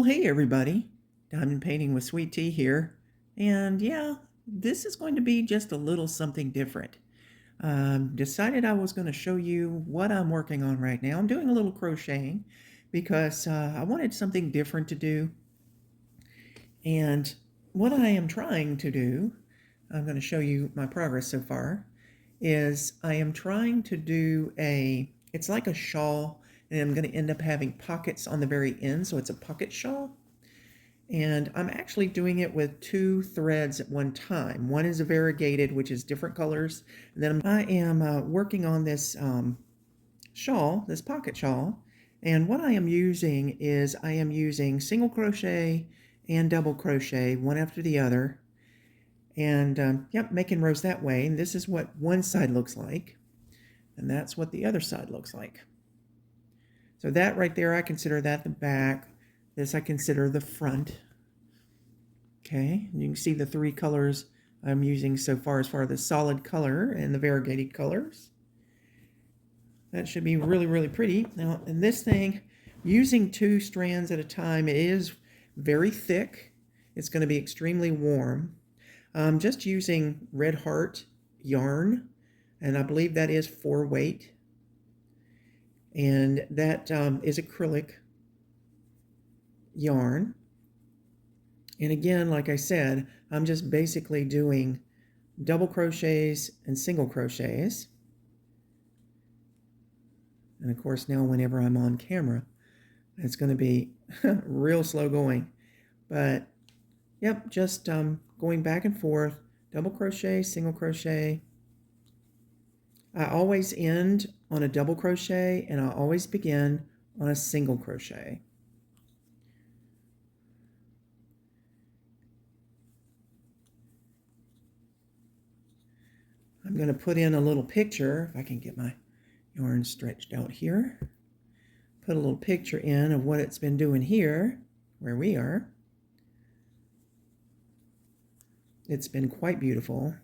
Well, hey everybody, Diamond Painting with Sweet Tea here, and yeah, this is going to be just a little something different. Decided I was going to show you what I'm working on right now. I'm doing a little crocheting because I wanted something different to do, and what I am trying to do, I'm going to show you my progress so far, is I am trying to do it's like a shawl, and I'm going to end up having pockets on the very end, so it's a pocket shawl. And I'm actually doing it with two threads at one time. One is a variegated, which is different colors. And then I am working on this shawl, this pocket shawl. And what I am using is I am using single crochet and double crochet, one after the other. And yep, making rows that way. And this is what one side looks like. And that's what the other side looks like. So that right there, I consider that the back. This I consider the front. Okay, you can see the three colors I'm using so far as far as the solid color and the variegated colors. That should be really, really pretty. Now, in this thing, using two strands at a time, it is very thick. It's going to be extremely warm. I'm just using Red Heart yarn, and I believe that is 4-weight. And that is acrylic yarn. And again, like I said, I'm just basically doing double crochets and single crochets. And of course, now whenever I'm on camera, it's going to be real slow going. But yep, just going back and forth, double crochet, single crochet. I always end on a double crochet, and I always begin on a single crochet. I'm going to put in a little picture, if I can get my yarn stretched out here. Put a little picture in of what it's been doing here, where we are. It's been quite beautiful.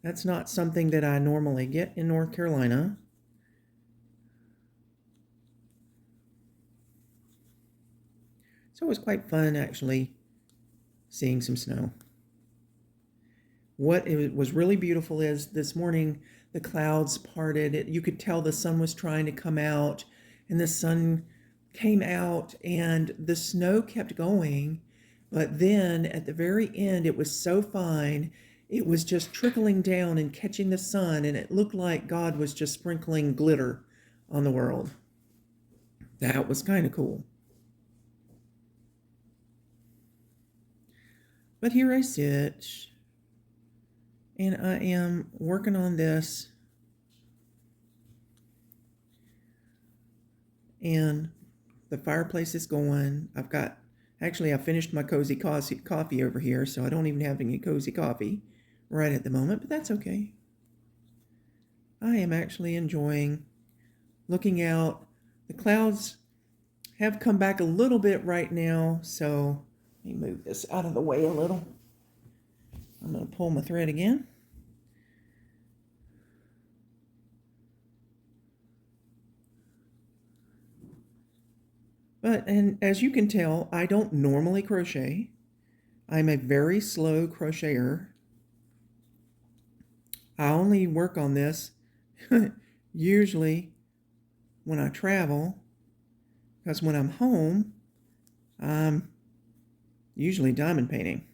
That's not something that I normally get in North Carolina. So it was quite fun actually seeing some snow. What it was really beautiful is this morning the clouds parted. You could tell the sun was trying to come out, and the sun came out and the snow kept going. But then at the very end, it was so fine. It was just trickling down and catching the sun, and it looked like God was just sprinkling glitter on the world. That was kind of cool. But here I sit, and I am working on this, and the fireplace is going. I finished my cozy coffee over here, so I don't even have any cozy coffee right at the moment, but that's okay. I am actually enjoying looking out. The clouds have come back a little bit right now, so let me move this out of the way a little. I'm going to pull my thread again. And as you can tell, I don't normally crochet. I'm a very slow crocheter. I only work on this usually when I travel, because when I'm home, I'm usually diamond painting.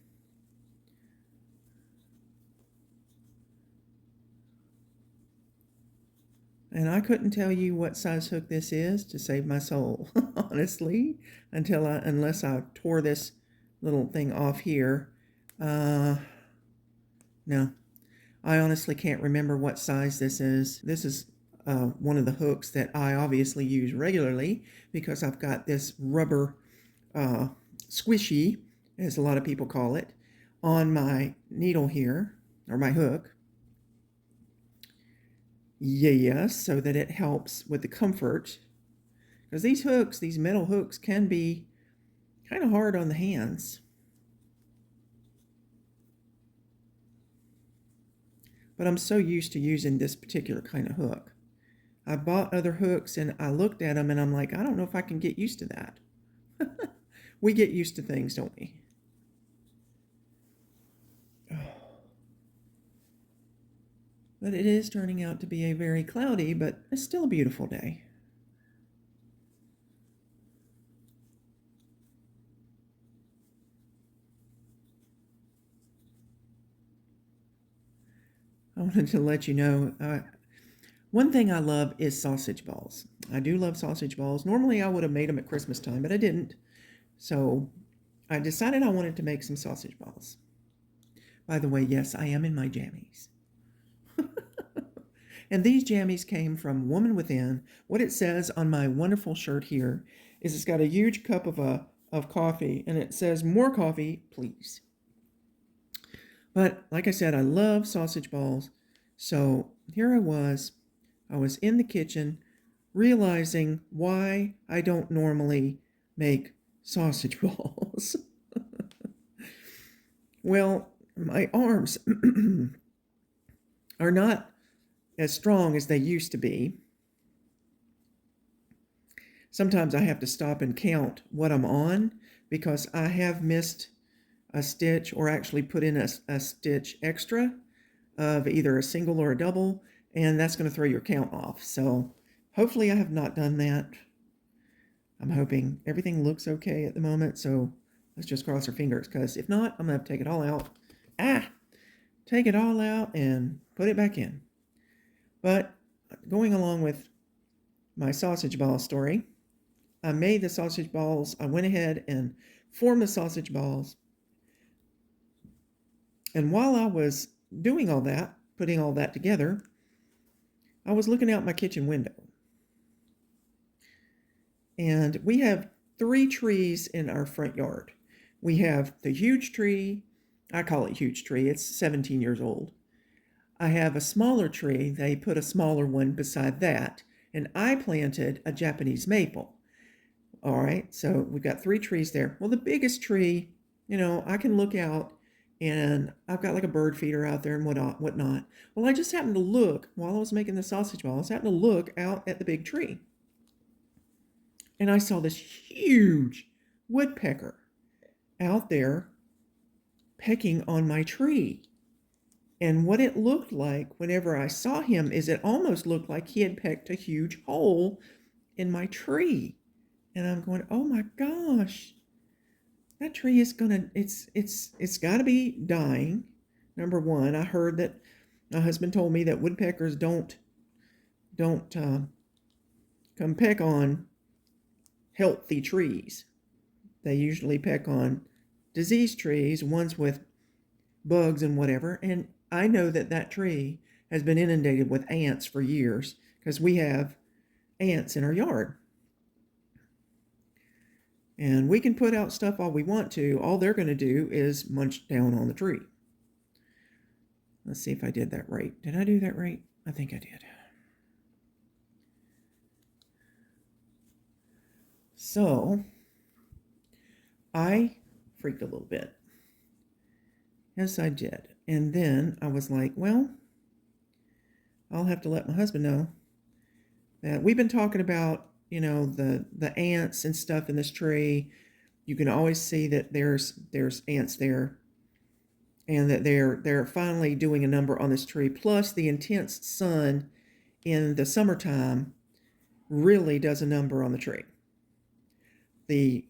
And I couldn't tell you what size hook this is to save my soul, honestly, unless I tore this little thing off here. No, I honestly can't remember what size this is. This is one of the hooks that I obviously use regularly because I've got this rubber squishy, as a lot of people call it, on my needle here, or my hook. Yes, so that it helps with the comfort. Because these metal hooks can be kind of hard on the hands. But I'm so used to using this particular kind of hook. I bought other hooks and I looked at them and I'm like, I don't know if I can get used to that. We get used to things, don't we? But it is turning out to be a very cloudy, but it's still a beautiful day. I wanted to let you know, one thing I love is sausage balls. I do love sausage balls. Normally I would have made them at Christmas time, but I didn't. So I decided I wanted to make some sausage balls. By the way, yes, I am in my jammies. And these jammies came from Woman Within. What it says on my wonderful shirt here is it's got a huge cup of coffee, and it says, "More coffee, please." But like I said, I love sausage balls. So here I was in the kitchen realizing why I don't normally make sausage balls. Well, my arms are not as strong as they used to be. Sometimes I have to stop and count what I'm on because I have missed a stitch or actually put in a stitch extra of either a single or a double, and that's going to throw your count off. So hopefully I have not done that. I'm hoping everything looks okay at the moment, so let's just cross our fingers, because if not, I'm going to have to take it all out. Take it all out and put it back in. But going along with my sausage ball story, I made the sausage balls. I went ahead and formed the sausage balls. And while I was doing all that, putting all that together, I was looking out my kitchen window. And we have 3 trees in our front yard. We have the huge tree. I call it huge tree. It's 17 years old. I have a smaller tree. They put a smaller one beside that. And I planted a Japanese maple. All right, so we've got 3 trees there. Well, the biggest tree, I can look out and I've got like a bird feeder out there and whatnot. Well, I just happened to look while I was making the sausage balls. I happened to look out at the big tree. And I saw this huge woodpecker out there pecking on my tree. And what it looked like whenever I saw him is it almost looked like he had pecked a huge hole in my tree. And I'm going, oh my gosh, that tree is it's got to be dying. Number one, I heard that my husband told me that woodpeckers don't come peck on healthy trees. They usually peck on diseased trees, ones with bugs and whatever. And I know that tree has been inundated with ants for years because we have ants in our yard. And we can put out stuff all we want to. All they're going to do is munch down on the tree. Let's see if I did that right. Did I do that right? I think I did. So I freaked a little bit. Yes, I did. And then I was like, well, I'll have to let my husband know that we've been talking about, the ants and stuff in this tree. You can always see that there's ants there, and that they're finally doing a number on this tree. Plus, the intense sun in the summertime really does a number on the tree. The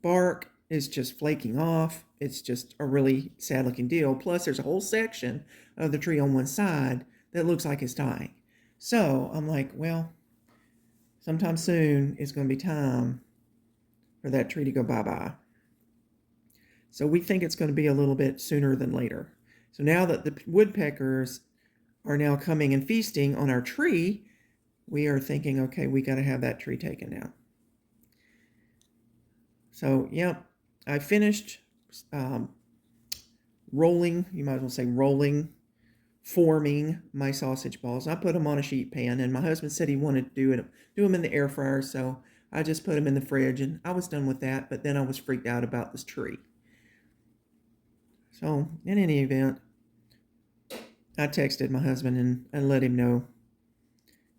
bark is just flaking off. It's just a really sad looking deal. Plus, there's a whole section of the tree on one side that looks like it's dying. So I'm like, well, sometime soon it's going to be time for that tree to go bye-bye. So we think it's going to be a little bit sooner than later. So now that the woodpeckers are now coming and feasting on our tree, we are thinking, okay, we got to have that tree taken down. So, yep, I finished rolling, you might as well say rolling, forming my sausage balls. I put them on a sheet pan, and my husband said he wanted to do them in the air fryer, so I just put them in the fridge, and I was done with that, but then I was freaked out about this tree. So, in any event, I texted my husband and let him know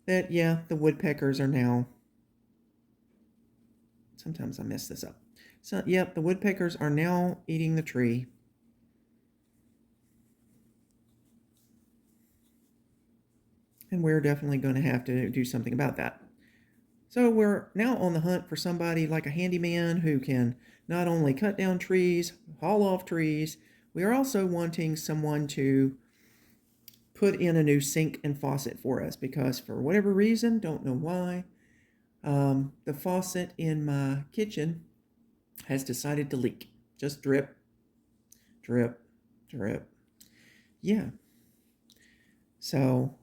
that, yeah, the woodpeckers are now, sometimes I mess this up. So, yep, the woodpeckers are now eating the tree. And we're definitely going to have to do something about that. So we're now on the hunt for somebody like a handyman who can not only cut down trees, haul off trees, we are also wanting someone to put in a new sink and faucet for us because for whatever reason, don't know why, the faucet in my kitchen has decided to leak. Just drip, drip, drip. Yeah. So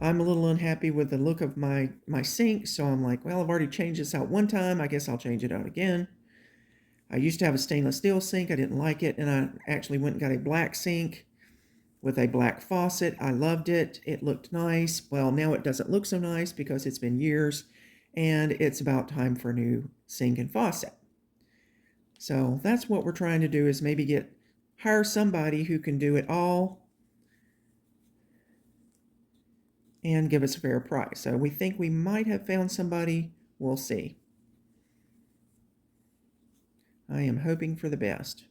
I'm a little unhappy with the look of my sink, so I'm like, well, I've already changed this out one time. I guess I'll change it out again. I used to have a stainless steel sink. I didn't like it, and I actually went and got a black sink with a black faucet. I loved it. It looked nice. Well, now it doesn't look so nice because it's been years, and it's about time for a new sink and faucet. So that's what we're trying to do is maybe hire somebody who can do it all and give us a fair price. So we think we might have found somebody. We'll see. I am hoping for the best.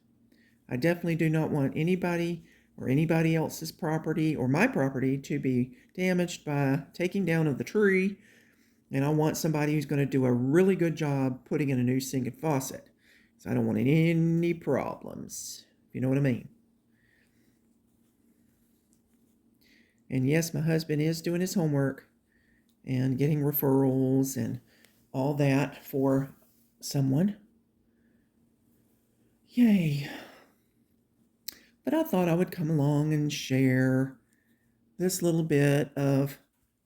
I definitely do not want anybody or anybody else's property or my property to be damaged by taking down of the tree. And I want somebody who's going to do a really good job putting in a new sink and faucet. So I don't want any problems, if you know what I mean. And yes, my husband is doing his homework and getting referrals and all that for someone. Yay. But I thought I would come along and share this little bit of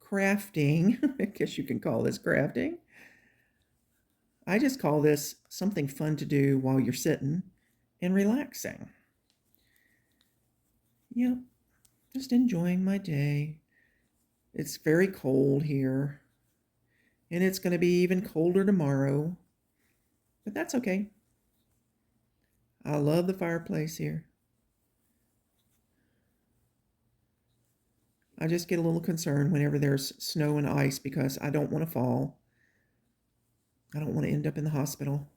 crafting. I guess you can call this crafting. I just call this something fun to do while you're sitting and relaxing. Yep, just enjoying my day. It's very cold here, and it's going to be even colder tomorrow, but that's okay. I love the fireplace here. I just get a little concerned whenever there's snow and ice because I don't want to fall. I don't want to end up in the hospital.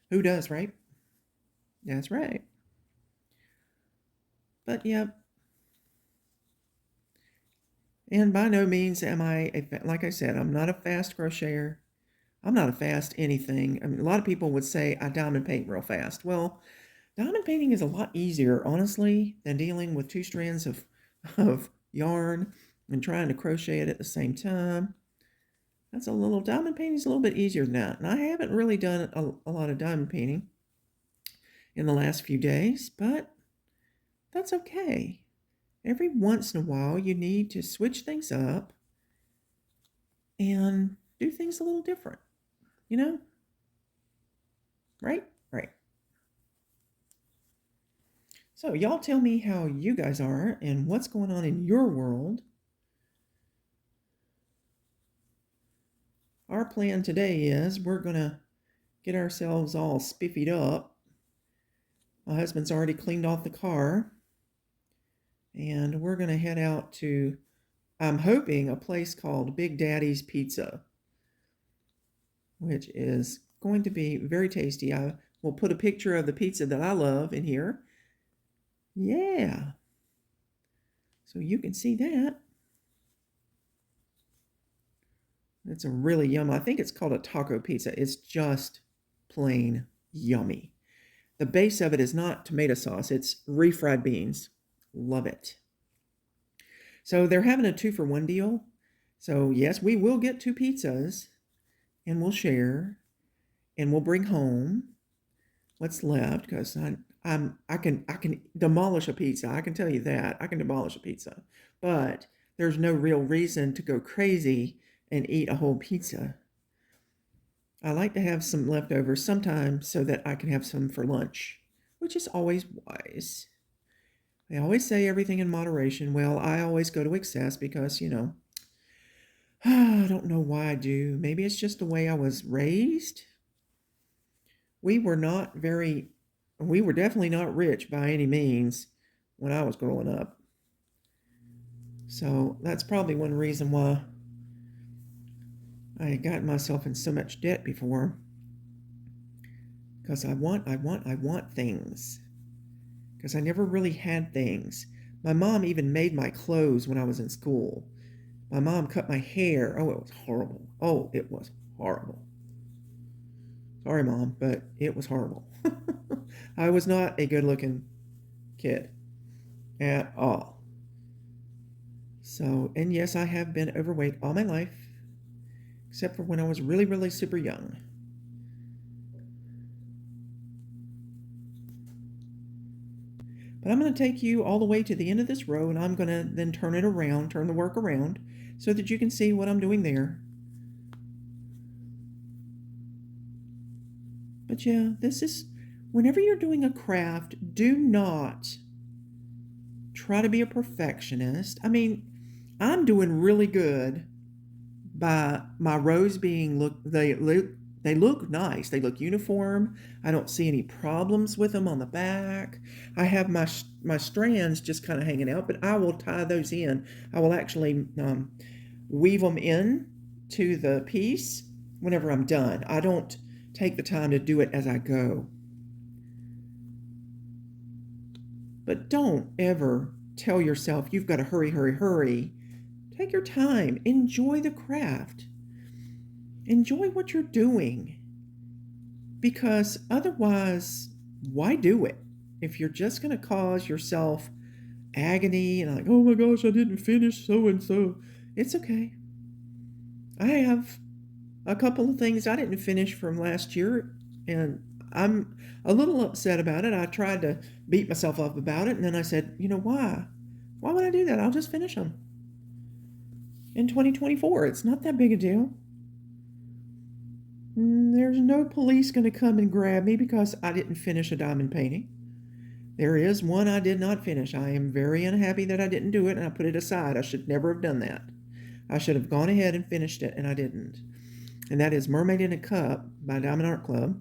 Who does, right? That's right. But yeah, and by no means am like I said, I'm not a fast crocheter. I'm not a fast anything. I mean, a lot of people would say I diamond paint real fast. Well, diamond painting is a lot easier, honestly, than dealing with two strands of yarn and trying to crochet it at the same time. Diamond painting is a little bit easier than that. And I haven't really done a lot of diamond painting in the last few days, but that's okay. Every once in a while, you need to switch things up and do things a little different, you know? Right? Right. So, y'all tell me how you guys are and what's going on in your world. Our plan today is we're going to get ourselves all spiffied up. My husband's already cleaned off the car. And we're going to head out to, I'm hoping, a place called Big Daddy's Pizza, which is going to be very tasty. I will put a picture of the pizza that I love in here. Yeah. So you can see that. It's a really yummy. I think it's called a taco pizza. It's just plain yummy. The base of it is not tomato sauce. It's refried beans. Love it. So they're having a 2-for-1 deal. So yes, we will get 2 pizzas and we'll share and we'll bring home what's left because I can demolish a pizza. I can tell you that. I can demolish a pizza. But there's no real reason to go crazy and eat a whole pizza. I like to have some leftovers sometimes so that I can have some for lunch, which is always wise. They always say everything in moderation. Well, I always go to excess because, I don't know why I do. Maybe it's just the way I was raised. We were definitely not rich by any means when I was growing up. So that's probably one reason why I had gotten myself in so much debt before. because I want things. Because I never really had things. My mom even made my clothes when I was in school. My mom cut my hair. Oh, it was horrible. Oh, it was horrible. Sorry, Mom, but it was horrible. I was not a good-looking kid at all. So, and yes, I have been overweight all my life, except for when I was really, really super young. But I'm going to take you all the way to the end of this row, and I'm going to then turn it around, turn the work around, so that you can see what I'm doing there. But yeah, this is, whenever you're doing a craft, do not try to be a perfectionist. I mean, I'm doing really good by my rows being, they look nice. They look uniform. I don't see any problems with them on the back. I have my strands just kind of hanging out, but I will tie those in. I will actually weave them in to the piece whenever I'm done. I don't take the time to do it as I go. But don't ever tell yourself you've got to hurry, hurry, hurry. Take your time. Enjoy the craft. Enjoy what you're doing. Because otherwise, why do it? If you're just going to cause yourself agony and like, oh my gosh, I didn't finish so-and-so. It's okay. I have a couple of things I didn't finish from last year, and I'm a little upset about it. I tried to beat myself up about it, and then I said, you know, why? Why would I do that? I'll just finish them in 2024. It's not that big a deal. There's no police going to come and grab me because I didn't finish a diamond painting. There is one I did not finish. I am very unhappy that I didn't do it, and I put it aside. I should never have done that. I should have gone ahead and finished it, and I didn't. And that is Mermaid in a Cup by Diamond Art Club.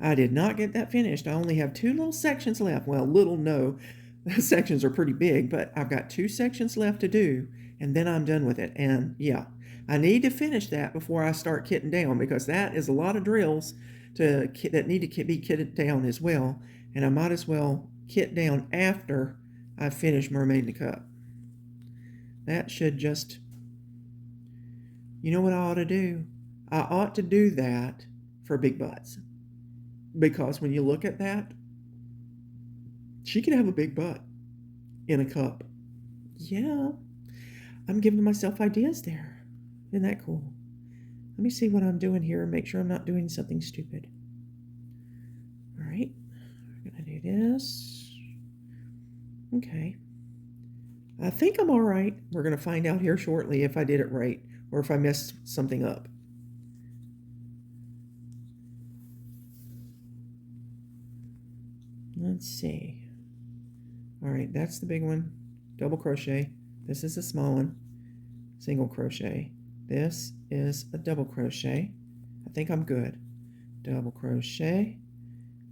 I did not get that finished. I only have 2 little sections left. Well, little, no. The sections are pretty big, but I've got 2 sections left to do, and then I'm done with it. And yeah, I need to finish that before I start kitting down, because that is a lot of drills that need to be kitted down as well. And I might as well kit down after I finish Mermaid in a Cup. That should just, you know what I ought to do? I ought to do that for Big Butts. Because when you look at that, she could have a big butt in a cup. Yeah, I'm giving myself ideas there. Isn't that cool? Let me see what I'm doing here and make sure I'm not doing something stupid. All right, we're going to do this. Okay. I think I'm all right. We're going to find out here shortly if I did it right or if I messed something up. Let's see. All right, that's the big one. Double crochet. This is a small one. Single crochet. This is a double crochet. I think I'm good. Double crochet,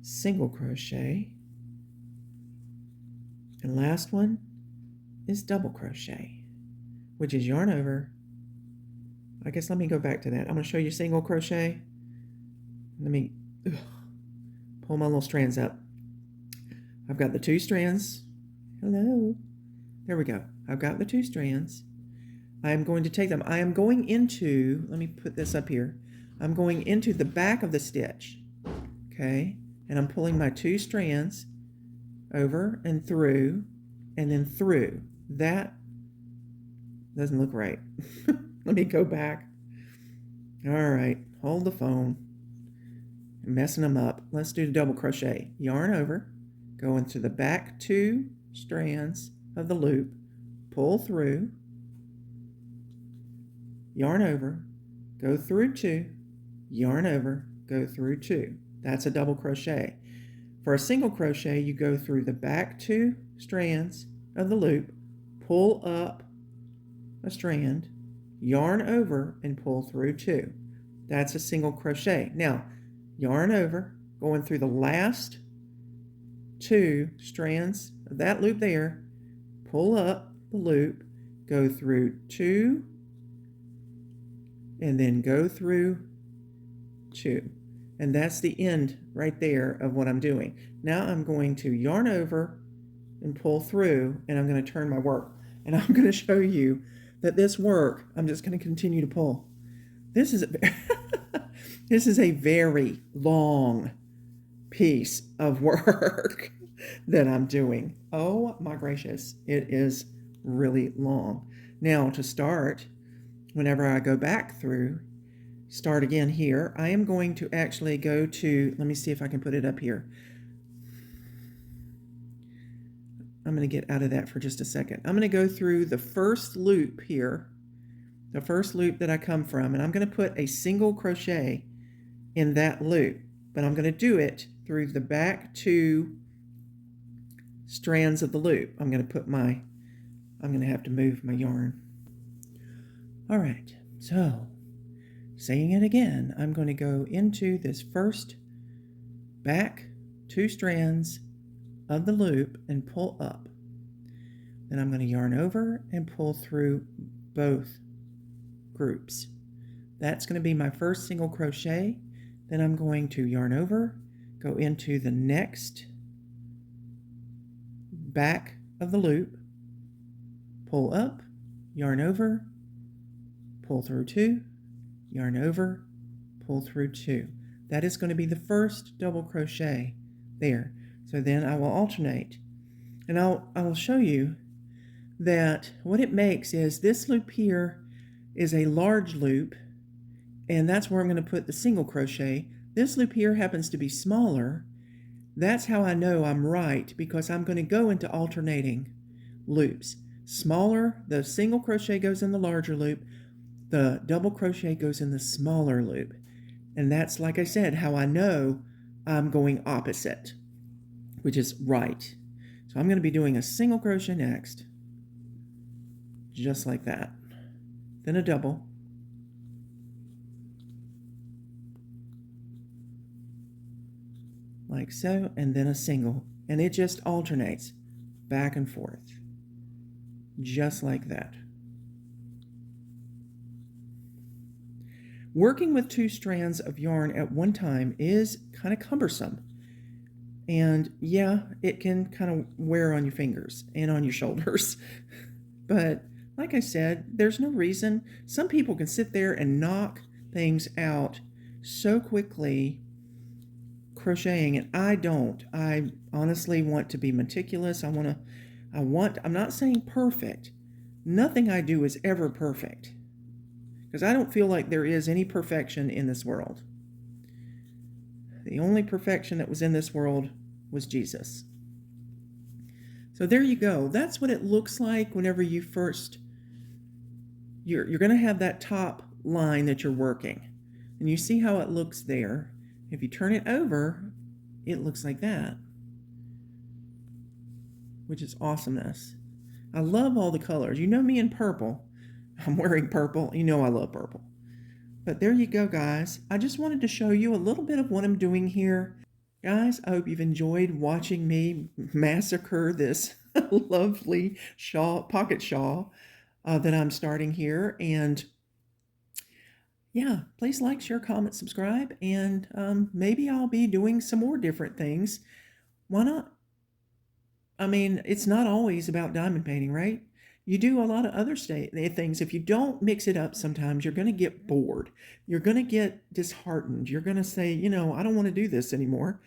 single crochet, and last one is double crochet, which is yarn over. I guess let me go back to that. I'm going to show you single crochet. Let me pull my little strands up. I've got the 2 strands. Hello. There we go. I've got the 2 strands. I am going to take them. I am going into, let me put this up here. I'm going into the back of the stitch. Okay. And I'm pulling my 2 strands over and through and then through. That doesn't look right. Let me go back. All right. Hold the phone. I'm messing them up. Let's do the double crochet. Yarn over. Go into the back 2 strands of the loop, pull through, yarn over, go through 2, yarn over, go through 2. That's a double crochet. For a single crochet, you go through the back 2 strands of the loop, pull up a strand, yarn over, and pull through 2. That's a single crochet. Now, yarn over, going through the last 2 strands of that loop there, pull up the loop, go through 2, and then go through 2. And that's the end right there of what I'm doing. Now I'm going to yarn over and pull through, and I'm going to turn my work. And I'm going to show you that this work, I'm just going to continue to pull. This is this is a very long piece of work that I'm doing. Oh my gracious, it is really long. Now to start, whenever I go back through, start again here, I am going to actually go to, let me see if I can put it up here. I'm going to get out of that for just a second. I'm going to go through the first loop here, the first loop that I come from, and I'm going to put a single crochet in that loop, but I'm going to do it through the back two strands of the loop. I'm going to have to move my yarn. All right, so saying it again, I'm going to go into this first back two strands of the loop and pull up. Then I'm going to yarn over and pull through both groups. That's going to be my first single crochet. Then I'm going to yarn over, go into the next back of the loop, pull up, yarn over, pull through two, yarn over, pull through two. That is going to be the first double crochet there. So then I will alternate, and I will show you that what it makes is this loop here is a large loop, and that's where I'm going to put the single crochet. This loop here happens to be smaller. That's how I know I'm right, because I'm going to go into alternating loops. Smaller, the single crochet goes in the larger loop, the double crochet goes in the smaller loop. And that's, like I said, how I know I'm going opposite, which is right. So I'm going to be doing a single crochet next, just like that. Then a double. Like so, and then a single. And it just alternates back and forth, just like that. Working with two strands of yarn at one time is kind of cumbersome. And yeah, it can kind of wear on your fingers and on your shoulders. But like I said, there's no reason. Some people can sit there and knock things out so quickly crocheting, and I don't. I honestly want to be meticulous. I'm not saying perfect. Nothing I do is ever perfect, because I don't feel like there is any perfection in this world. The only perfection that was in this world was Jesus. So there you go. That's what it looks like whenever you first, you're going to have that top line that you're working. And you see how it looks there. If you turn it over, it looks like that, which is awesomeness. I love all the colors. You know me in purple. I'm wearing purple. You know I love purple. But there you go, guys. I just wanted to show you a little bit of what I'm doing here. Guys, I hope you've enjoyed watching me massacre this lovely shawl, pocket shawl that I'm starting here. And yeah, please like, share, comment, subscribe, and maybe I'll be doing some more different things. Why not? I mean, it's not always about diamond painting, right? You do a lot of other things. If you don't mix it up, sometimes you're going to get bored. You're going to get disheartened. You're going to say, you know, I don't want to do this anymore.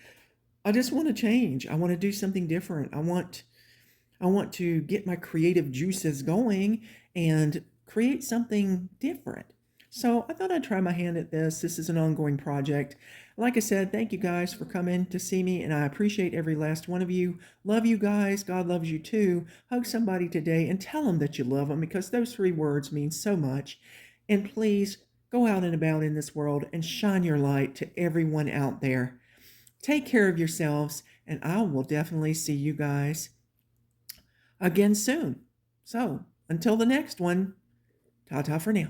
I just want to change. I want to do something different. I want to get my creative juices going and create something different. So I thought I'd try my hand at this. This is an ongoing project. Like I said, thank you guys for coming to see me, and I appreciate every last one of you. Love you guys. God loves you too. Hug somebody today and tell them that you love them, because those 3 words mean so much. And please go out and about in this world and shine your light to everyone out there. Take care of yourselves, and I will definitely see you guys again soon. So until the next one, ta-ta for now.